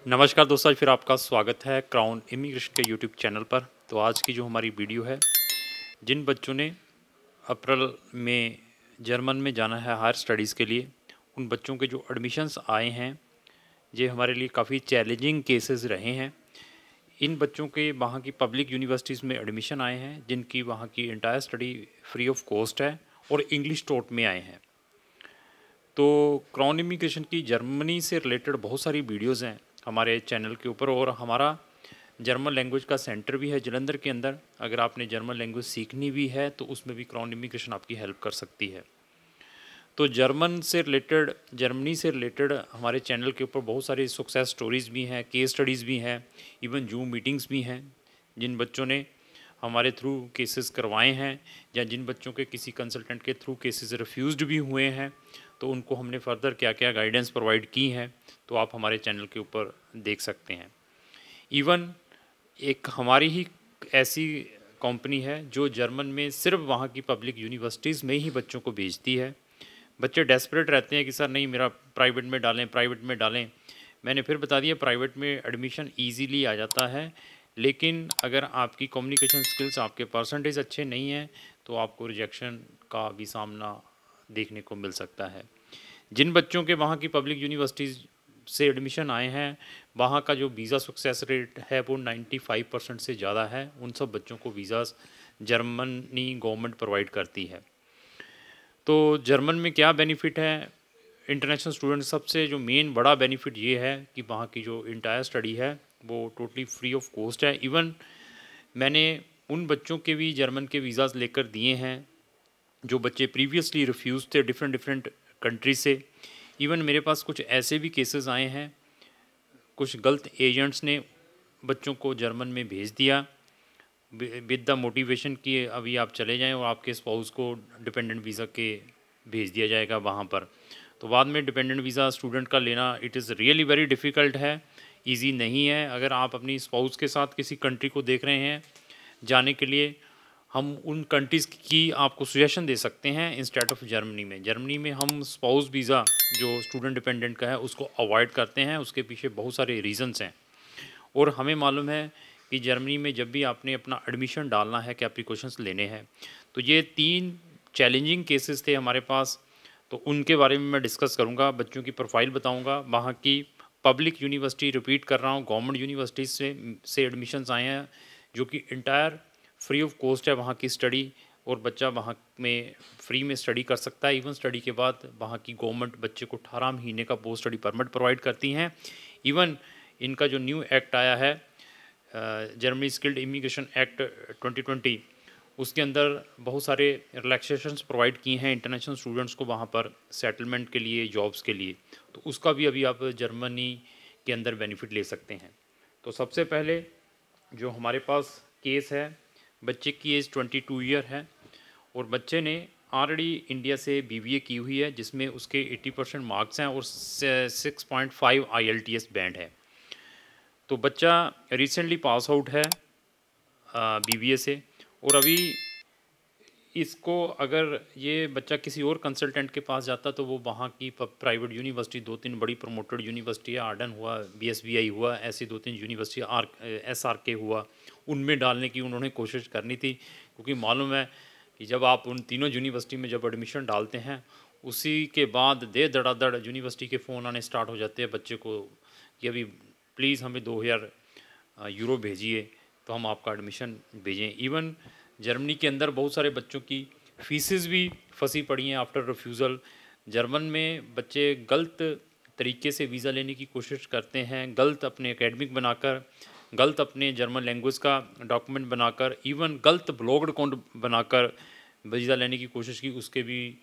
नमस्कार दोस्तों, आज फिर आपका स्वागत है क्राउन इमिग्रेशन के यूट्यूब चैनल पर। तो आज की जो हमारी वीडियो है, जिन बच्चों ने अप्रैल में जर्मन में जाना है हायर स्टडीज़ के लिए, उन बच्चों के जो एडमिशन्स आए हैं, ये हमारे लिए काफ़ी चैलेंजिंग केसेस रहे हैं। इन बच्चों के वहाँ की पब्लिक यूनिवर्सिटीज़ में एडमिशन आए हैं, जिनकी वहाँ की entire study free of cost है और इंग्लिश टॉट में आए हैं। तो क्राउन इमिग्रेशन की जर्मनी से रिलेटेड बहुत सारी वीडियोज़ हैं हमारे चैनल के ऊपर, और हमारा जर्मन लैंग्वेज का सेंटर भी है जलंधर के अंदर। अगर आपने जर्मन लैंग्वेज सीखनी भी है तो उसमें भी क्राउन इमिग्रेशन आपकी हेल्प कर सकती है। तो जर्मनी से रिलेटेड हमारे चैनल के ऊपर बहुत सारी सक्सेस स्टोरीज़ भी हैं, केस स्टडीज़ भी हैं, इवन जूम मीटिंग्स भी हैं। जिन बच्चों ने हमारे थ्रू केसेस करवाए हैं या जिन बच्चों के किसी कंसल्टेंट के थ्रू केसेस रिफ्यूज्ड भी हुए हैं, तो उनको हमने फर्दर क्या क्या गाइडेंस प्रोवाइड की हैं, तो आप हमारे चैनल के ऊपर देख सकते हैं। इवन एक हमारी ही ऐसी कंपनी है जो जर्मन में सिर्फ वहाँ की पब्लिक यूनिवर्सिटीज़ में ही बच्चों को भेजती है। बच्चे डेस्परेट रहते हैं कि सर नहीं, मेरा प्राइवेट में डालें। मैंने फिर बता दिया, प्राइवेट में एडमिशन ईजीली आ जाता है, लेकिन अगर आपकी कम्युनिकेशन स्किल्स, आपके परसेंटेज अच्छे नहीं हैं, तो आपको रिजेक्शन का भी सामना देखने को मिल सकता है। जिन बच्चों के वहाँ की पब्लिक यूनिवर्सिटीज़ से एडमिशन आए हैं, वहाँ का जो वीज़ा सक्सेस रेट है वो 95% से ज़्यादा है। उन सब बच्चों को वीज़ाज़ जर्मनी गवर्नमेंट प्रोवाइड करती है। तो जर्मन में क्या बेनिफिट है इंटरनेशनल स्टूडेंट, सबसे जो मेन बड़ा बेनिफिट ये है कि वहाँ की जो इंटायर स्टडी है वो टोटली फ्री ऑफ कॉस्ट है। इवन मैंने उन बच्चों के भी जर्मन के वीज़ाज़ लेकर दिए हैं जो बच्चे प्रीवियसली रिफ्यूज़ थे डिफरेंट डिफरेंट कंट्री से। इवन मेरे पास कुछ ऐसे भी केसेस आए हैं, कुछ गलत एजेंट्स ने बच्चों को जर्मन में भेज दिया विद द मोटिवेशन कि अभी आप चले जाएं और आपके स्पाउस को डिपेंडेंट वीज़ा के भेज दिया जाएगा वहाँ पर। तो बाद में डिपेंडेंट वीज़ा स्टूडेंट का लेना it is really very difficult है, इजी नहीं है। अगर आप अपनी स्पाउस के साथ किसी कंट्री को देख रहे हैं जाने के लिए, हम उन कंट्रीज़ की आपको सजेशन दे सकते हैं इंस्टेड ऑफ जर्मनी में हम स्पाउस वीज़ा जो स्टूडेंट डिपेंडेंट का है उसको अवॉइड करते हैं। उसके पीछे बहुत सारे रीजंस हैं, और हमें मालूम है कि जर्मनी में जब भी आपने अपना एडमिशन डालना है, क्या प्रिकॉशंस लेने हैं। तो ये 3 चैलेंजिंग केसेस थे हमारे पास, तो उनके बारे में मैं डिस्कस करूँगा। बच्चों की प्रोफाइल बताऊँगा, वहाँ की पब्लिक यूनिवर्सिटी, रिपीट कर रहा हूँ, गवर्नमेंट यूनिवर्सिटीज़ से एडमिशन्स आए हैं जो कि इंटायर फ्री ऑफ कॉस्ट है वहाँ की स्टडी, और बच्चा वहाँ में फ्री में स्टडी कर सकता है। इवन स्टडी के बाद वहाँ की गवर्नमेंट बच्चे को 18 महीने का पोस्ट स्टडी परमिट प्रोवाइड करती हैं। इवन इनका जो न्यू एक्ट आया है, जर्मनी स्किल्ड इमिग्रेशन एक्ट 2020, उसके अंदर बहुत सारे रिलैक्सेशंस प्रोवाइड किए हैं इंटरनेशनल स्टूडेंट्स को वहाँ पर सेटलमेंट के लिए, जॉब्स के लिए। तो उसका भी अभी आप जर्मनी के अंदर बेनिफिट ले सकते हैं। तो सबसे पहले जो हमारे पास केस है, बच्चे की एज 22 ईयर है और बच्चे ने ऑलरेडी इंडिया से बीबीए की हुई है, जिसमें उसके 80% मार्क्स हैं और 6.5 IELTS बैंड है। तो बच्चा रिसेंटली पास आउट है बीबीए से, और अभी इसको अगर ये बच्चा किसी और कंसल्टेंट के पास जाता तो वो वहाँ की प्राइवेट यूनिवर्सिटी, 2-3 बड़ी प्रमोटेड यूनिवर्सिटी है, आर्डन हुआ, बीएसबीआई हुआ, ऐसी 2-3 यूनिवर्सिटी, एसआरके हुआ, उनमें डालने की उन्होंने कोशिश करनी थी। क्योंकि मालूम है कि जब आप उन तीनों यूनिवर्सिटी में जब एडमिशन डालते हैं, उसी के बाद दे धड़ाधड़ यूनिवर्सिटी के फ़ोन आने स्टार्ट हो जाते हैं बच्चे को कि अभी प्लीज़ हमें 2000 यूरो भेजिए तो हम आपका एडमिशन भेजें। इवन जर्मनी के अंदर बहुत सारे बच्चों की फीसेस भी फंसी पड़ी हैं आफ्टर रिफ्यूज़ल। जर्मन में बच्चे गलत तरीके से वीज़ा लेने की कोशिश करते हैं, गलत अपने एकेडमिक बनाकर, गलत अपने जर्मन लैंग्वेज का डॉक्यूमेंट बनाकर, इवन गलत ब्लॉग्ड अकाउंट बनाकर वीज़ा लेने की कोशिश की। उसके भी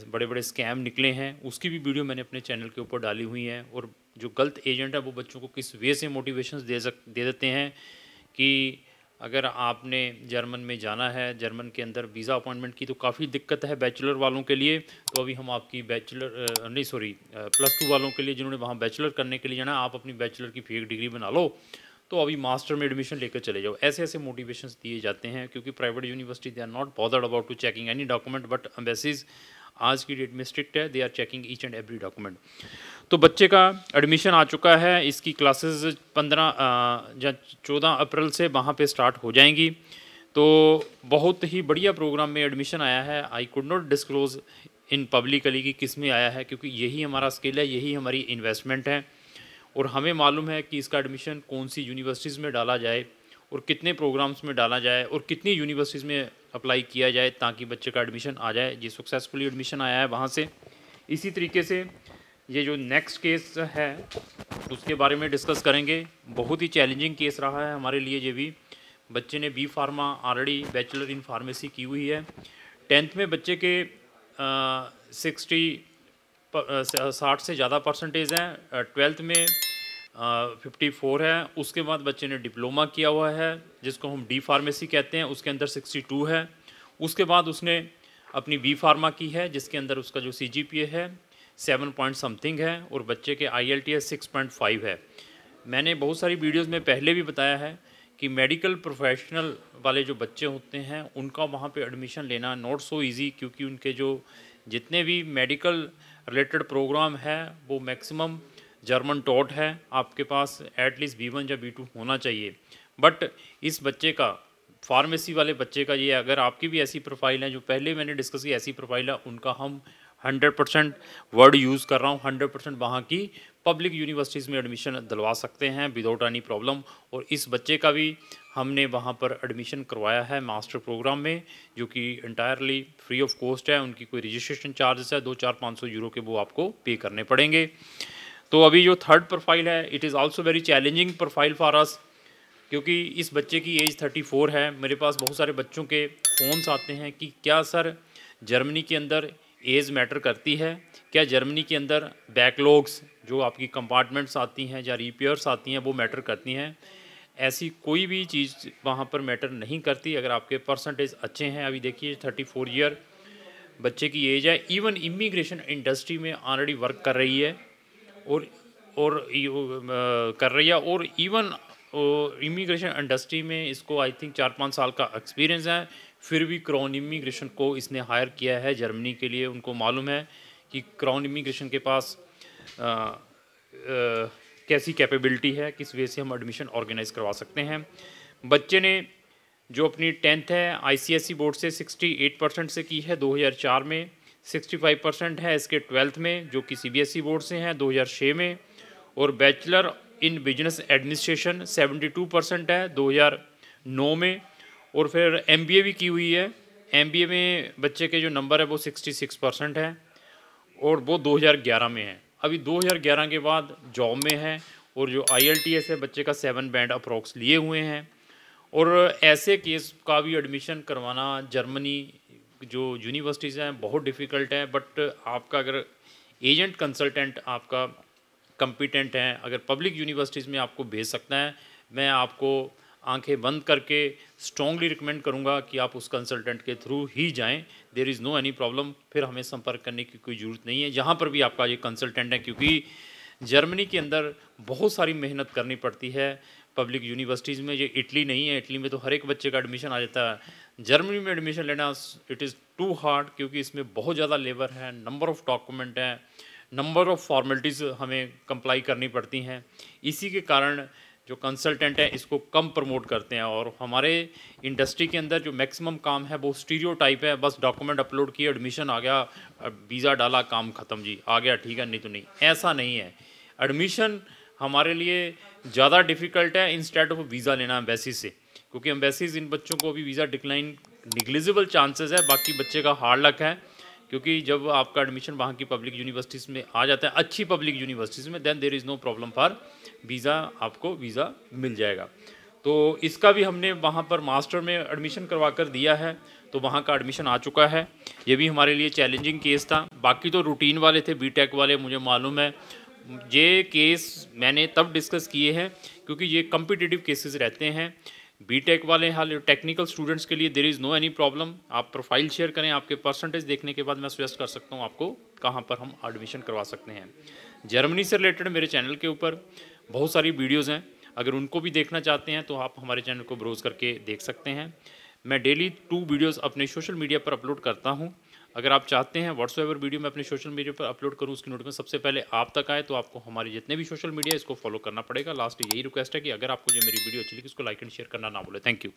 बड़े बड़े स्कैम निकले हैं, उसकी भी वीडियो मैंने अपने चैनल के ऊपर डाली हुई हैं। और जो गलत एजेंट है वो बच्चों को किस वे से मोटिवेशंस दे देते हैं कि अगर आपने जर्मन में जाना है, जर्मन के अंदर वीज़ा अपॉइंटमेंट की तो काफ़ी दिक्कत है बैचलर वालों के लिए, तो अभी हम आपकी +2 वालों के लिए जिन्होंने वहाँ बैचलर करने के लिए जाना, आप अपनी बैचलर की फेक डिग्री बना लो तो अभी मास्टर में एडमिशन लेकर चले जाओ। ऐसे ऐसे मोटिवेशंस दिए जाते हैं, क्योंकि private university they are not bothered about to checking any document, but embassies आज की डेट में स्ट्रिक्ट है, they are checking each and every document. तो बच्चे का एडमिशन आ चुका है, इसकी क्लासेस 15 या 14 अप्रैल से वहाँ पे स्टार्ट हो जाएंगी। तो बहुत ही बढ़िया प्रोग्राम में एडमिशन आया है। I could not disclose in publicly कि किस में आया है, क्योंकि यही हमारा स्किल है, यही हमारी इन्वेस्टमेंट है और हमें मालूम है कि इसका एडमिशन कौन सी यूनिवर्सिटीज़ में डाला जाए और कितने प्रोग्राम्स में डाला जाए और कितनी यूनिवर्सिटीज़ में अप्लाई किया जाए ताकि बच्चे का एडमिशन आ जाए। जी सक्सेसफुली एडमिशन आया है वहाँ से। इसी तरीके से ये जो नेक्स्ट केस है उसके बारे में डिस्कस करेंगे। बहुत ही चैलेंजिंग केस रहा है हमारे लिए। ये भी बच्चे ने B pharma already bachelor in pharmacy की हुई है। 10th में बच्चे के 60 से ज़्यादा परसेंटेज हैं। 12th में 54 है। उसके बाद बच्चे ने डिप्लोमा किया हुआ है जिसको हम डी फार्मेसी कहते हैं, उसके अंदर 62 है। उसके बाद उसने अपनी बी फार्मा की है जिसके अंदर उसका जो CGPA है 7 पॉइंट समथिंग है और बच्चे के IELTS 6.5 है। मैंने बहुत सारी वीडियोस में पहले भी बताया है कि मेडिकल प्रोफेशनल वाले जो बच्चे होते हैं उनका वहाँ पे एडमिशन लेना नॉट सो इजी, क्योंकि उनके जो जितने भी मेडिकल रिलेटेड प्रोग्राम है वो मैक्सिमम जर्मन टॉट है। आपके पास एटलीस्ट B1 या B2 होना चाहिए। बट इस बच्चे का फार्मेसी वाले बच्चे का ये, अगर आपकी भी ऐसी प्रोफाइल है जो पहले मैंने डिस्कस की ऐसी प्रोफाइल है, उनका हम 100% वर्ड यूज़ कर रहा हूँ, 100% वहाँ की पब्लिक यूनिवर्सिटीज़ में एडमिशन दिलवा सकते हैं विदाउट एनी प्रॉब्लम। और इस बच्चे का भी हमने वहाँ पर एडमिशन करवाया है मास्टर प्रोग्राम में, जो कि इंटायरली फ्री ऑफ कॉस्ट है। उनकी कोई रजिस्ट्रेशन चार्जेस है 200-500 यूरो के, वो आपको पे करने पड़ेंगे। तो अभी जो थर्ड प्रोफाइल है, it is also very challenging profile for us, क्योंकि इस बच्चे की एज 34 है। मेरे पास बहुत सारे बच्चों के फ़ोन्स आते हैं कि क्या सर जर्मनी के अंदर एज मैटर करती है, क्या जर्मनी के अंदर बैकलॉग्स जो आपकी कंपार्टमेंट्स आती हैं या रिपेयर्स आती हैं वो मैटर करती हैं। ऐसी कोई भी चीज़ वहाँ पर मैटर नहीं करती अगर आपके परसेंटेज अच्छे हैं। अभी देखिए 34 ईयर बच्चे की एज है। इवन इमिग्रेशन इंडस्ट्री में ऑलरेडी वर्क कर रही है और कर रही है और इवन इमिग्रेशन इंडस्ट्री में इसको आई थिंक 4-5 साल का एक्सपीरियंस है। फिर भी क्राउन इमिग्रेशन को इसने हायर किया है जर्मनी के लिए। उनको मालूम है कि क्राउन इमिग्रेशन के पास कैसी कैपेबिलिटी है, किस वे से हम एडमिशन ऑर्गेनाइज करवा सकते हैं। बच्चे ने जो अपनी 10th है ICSE बोर्ड से 68% से की है 2004 में, 65% है इसके 12th में जो कि CBSE बोर्ड से हैं 2006 में, और बैचलर इन बिजनेस एडमिनिस्ट्रेशन 72% है 2009 में, और फिर MBA भी की हुई है। MBA में बच्चे के जो नंबर है वो 66% है और वो 2011 में है। अभी 2011 के बाद जॉब में है और जो IELTS है बच्चे का 7 बैंड अप्रोक्स लिए हुए हैं। और ऐसे केस का भी एडमिशन करवाना जर्मनी जो यूनिवर्सिटीज़ हैं बहुत डिफ़िकल्ट है। बट आपका अगर एजेंट कंसल्टेंट आपका कंपिटेंट है, अगर पब्लिक यूनिवर्सिटीज़ में आपको भेज सकता है, मैं आपको आंखें बंद करके स्ट्रॉन्गली रिकमेंड करूंगा कि आप उस कंसल्टेंट के थ्रू ही जाएं। There is no any problem, फिर हमें संपर्क करने की कोई ज़रूरत नहीं है जहां पर भी आपका ये कंसल्टेंट है, क्योंकि जर्मनी के अंदर बहुत सारी मेहनत करनी पड़ती है पब्लिक यूनिवर्सिटीज़ में। ये इटली नहीं है, इटली में तो हर एक बच्चे का एडमिशन आ जाता है। जर्मनी में एडमिशन लेना इट इज़ टू हार्ड, क्योंकि इसमें बहुत ज़्यादा लेबर है, नंबर ऑफ़ डॉक्यूमेंट है, नंबर ऑफ़ फॉर्मेलिटीज़ हमें कंप्लाई करनी पड़ती हैं। इसी के कारण जो कंसल्टेंट है इसको कम प्रमोट करते हैं। और हमारे इंडस्ट्री के अंदर जो मैक्सिमम काम है वो स्टीरियोटाइप है, बस डॉक्यूमेंट अपलोड किए, एडमिशन आ गया, वीज़ा डाला, काम ख़त्म जी, आ गया ठीक है, नहीं तो नहीं। ऐसा नहीं है। एडमिशन हमारे लिए ज़्यादा डिफ़िकल्ट है इंस्टेड ऑफ वीज़ा लेना एम्बेसी से, क्योंकि एम्बेसीज इन बच्चों को अभी वीज़ा डिक्लाइन निग्लिजिबल चांसेस है। बाकी बच्चे का हार्ड लक है, क्योंकि जब आपका एडमिशन वहाँ की पब्लिक यूनिवर्सिटीज़ में आ जाता है, अच्छी पब्लिक यूनिवर्सिटीज़ में, then there is no problem for visa, आपको वीज़ा मिल जाएगा। तो इसका भी हमने वहाँ पर मास्टर में एडमिशन करवा कर दिया है, तो वहाँ का एडमिशन आ चुका है। ये भी हमारे लिए चैलेंजिंग केस था। बाकी तो रूटीन वाले थे, बीटेक वाले, मुझे मालूम है। ये केस मैंने तब डिस्कस किए हैं क्योंकि ये कम्पिटिटिव केसेस रहते हैं। बीटेक वाले हाल टेक्निकल स्टूडेंट्स के लिए there is no any problem. आप प्रोफाइल शेयर करें, आपके परसेंटेज देखने के बाद मैं सजेस्ट कर सकता हूँ आपको कहाँ पर हम एडमिशन करवा सकते हैं। जर्मनी से रिलेटेड मेरे चैनल के ऊपर बहुत सारी वीडियोज़ हैं, अगर उनको भी देखना चाहते हैं तो आप हमारे चैनल को ब्राउज़ करके देख सकते हैं। मैं डेली 2 वीडियोज़ अपने सोशल मीडिया पर अपलोड करता हूँ। अगर आप चाहते हैं व्हाट्सएवर वीडियो मैं अपने सोशल मीडिया पर अपलोड करूँ, उसकी नोटिफिकेशन सबसे पहले आप तक आए, तो आपको हमारे जितने भी सोशल मीडिया है इसको फॉलो करना पड़ेगा। लास्ट यही रिक्वेस्ट है कि अगर आपको जो मेरी वीडियो अच्छी लगी उसको लाइक एंड शेयर करना ना भूलें। Thank you.